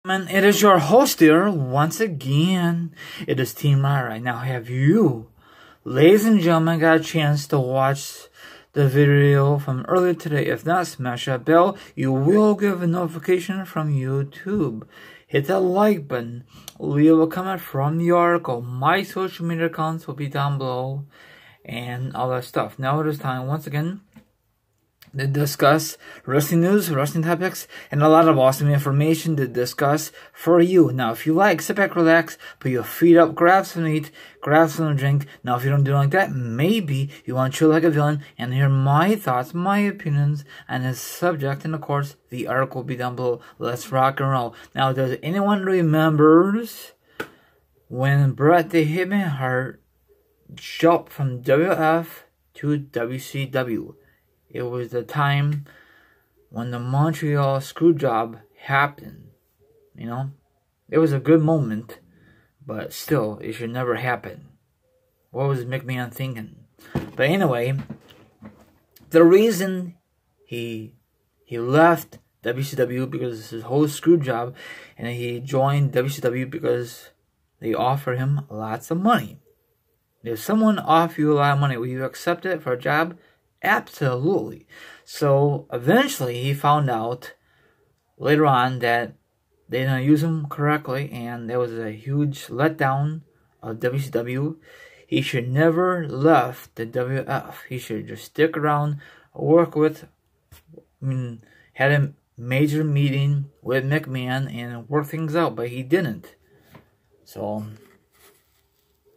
And it is your host here once again. It is Team Myra. Now have you, ladies and gentlemen, got a chance to watch the video from earlier today? If not, smash that bell. You will get a notification from YouTube. Hit that like button. Leave a comment from the article. My social media accounts will be down below and all that stuff. Now it is time once again to discuss wrestling news, wrestling topics, and a lot of awesome information to discuss for you. Now, if you like, sit back, relax, put your feet up, grab some to eat, grab some to drink. Now, if you don't do like that, maybe you want to chill like a villain and hear my thoughts, my opinions on this subject. And, of course, the article will be down below. Let's rock and roll. Now, does anyone remembers when Bret the Hitman Hart jumped from WF to WCW? It was the time when the Montreal Screwjob happened. You know, it was a good moment, but still, it should never happen. What was McMahon thinking? But anyway, the reason he left WCW because his whole screw job, and he joined WCW because they offer him lots of money. If someone offers you a lot of money, will you accept it for a job? Absolutely. So eventually he found out later on that they didn't use him correctly, and there was a huge letdown of WCW. He should never left the WF. He should just stick around, work with, had a major meeting with McMahon and work things out, but he didn't. So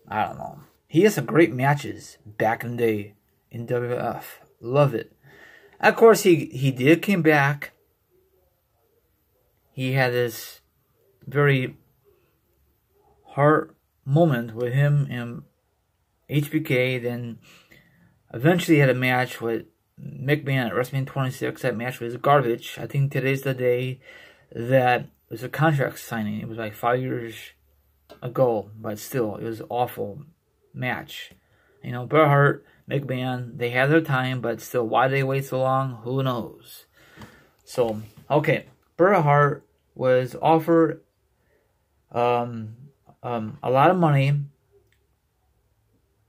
I don't know. He had some great matches back in the day in WF. Love it. Of course, he did came back. He had this very hard moment with him and HBK. Then eventually had a match with McMahon at WrestleMania 26. That match was garbage. I think today's the day that it was a contract signing. It was like 5 years ago, but still, it was an awful match. You know, Bret Hart, McMahon, they had their time, but still, why they wait so long, who knows? So, okay, Bret Hart was offered a lot of money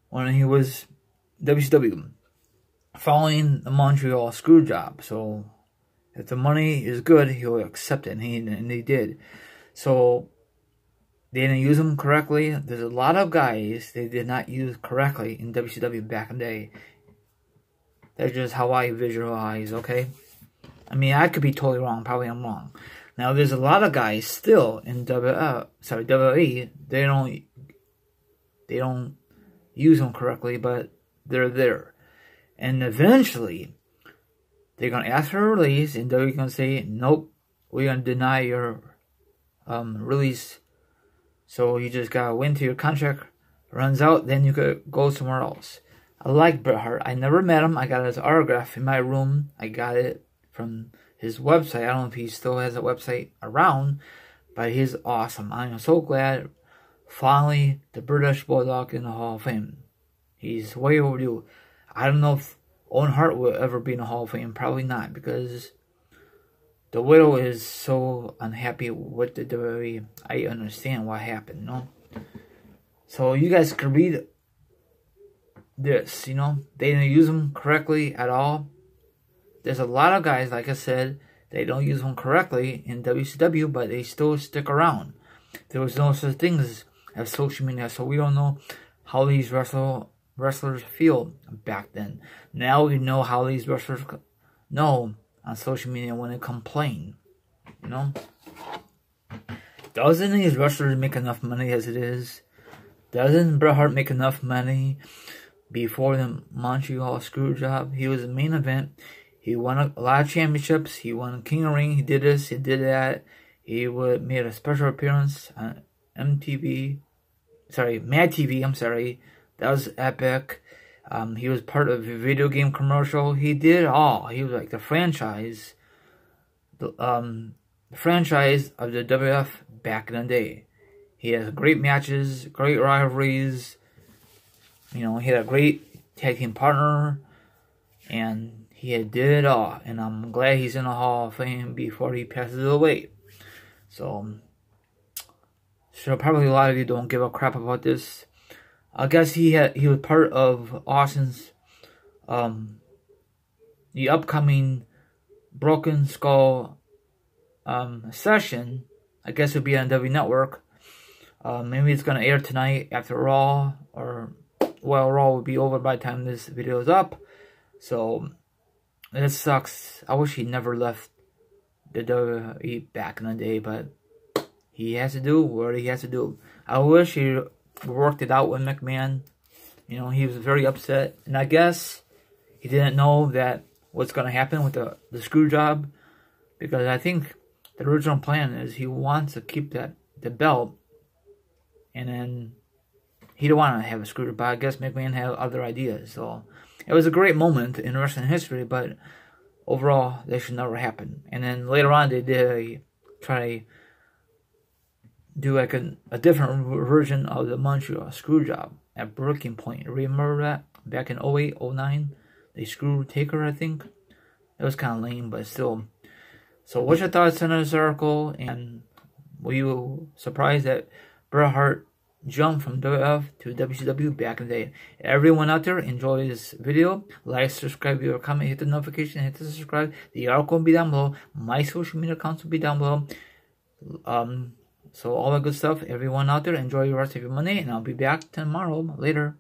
when he was WCW, following the Montreal Screwjob. So, if the money is good, he'll accept it, and he did. So, they didn't use them correctly. There's a lot of guys they did not use correctly in WCW back in the day. That's just how I visualize, okay? I mean, I could be totally wrong. Probably I'm wrong. Now, there's a lot of guys still in WWE. They don't use them correctly, but they're there. And eventually, they're going to ask for a release, and they're going to say, nope, we're going to deny your release. So you just gotta wait till your contract runs out, then you could go somewhere else. I like Bret Hart. I never met him. I got his autograph in my room. I got it from his website. I don't know if he still has a website around, but he's awesome. I'm so glad finally the British Bulldog in the Hall of Fame. He's way overdue. I don't know if Owen Hart will ever be in the Hall of Fame. Probably not, because the widow is so unhappy with the WWE. I understand what happened, you know? So you guys can read this, you know? They didn't use them correctly at all. There's a lot of guys, like I said, they don't use them correctly in WCW, but they still stick around. There was no such thing as social media, so we don't know how these wrestlers feel back then. Now we know how these wrestlers know on social media when they complain, you know? Doesn't these wrestlers make enough money as it is? Doesn't Bret Hart make enough money before the Montreal Screwjob? He was the main event. He won a lot of championships. He won King of Ring. He did this. He did that. He made a special appearance on Mad TV. I'm sorry. That was epic. He was part of a video game commercial. He did it all. He was like the franchise of the WWF back in the day. He has great matches, great rivalries. You know, he had a great tag team partner, and he did it all. And I'm glad he's in the Hall of Fame before he passes away. So So probably a lot of you don't give a crap about this. I guess he was part of Austin's the upcoming Broken Skull session. I guess it'll be on W Network. Maybe it's gonna air tonight after Raw, or well, Raw will be over by the time this video is up. So it sucks. I wish he never left the WWE back in the day, but he has to do what he has to do. I wish he worked it out with McMahon. You know, he was very upset, and I guess he didn't know that what's going to happen with the screw job, because I think the original plan is he wants to keep the belt, and then he don't want to have a screw job, but I guess McMahon had other ideas. So it was a great moment in wrestling history, but overall, that should never happen. And then later on, they did try to do like a different version of the Montreal Screwjob at Breaking Point. Remember that? Back in 08, 09? They screwed Taker, I think. It was kind of lame, but still. So what's your thoughts on this article? And were you surprised that Bret Hart jumped from WWF to WCW back in the day? Everyone out there, enjoy this video. Like, subscribe, leave a comment, hit the notification, hit the subscribe. The article will be down below. My social media accounts will be down below. So all that good stuff. Everyone out there, enjoy the rest of your Monday, and I'll be back tomorrow. Later.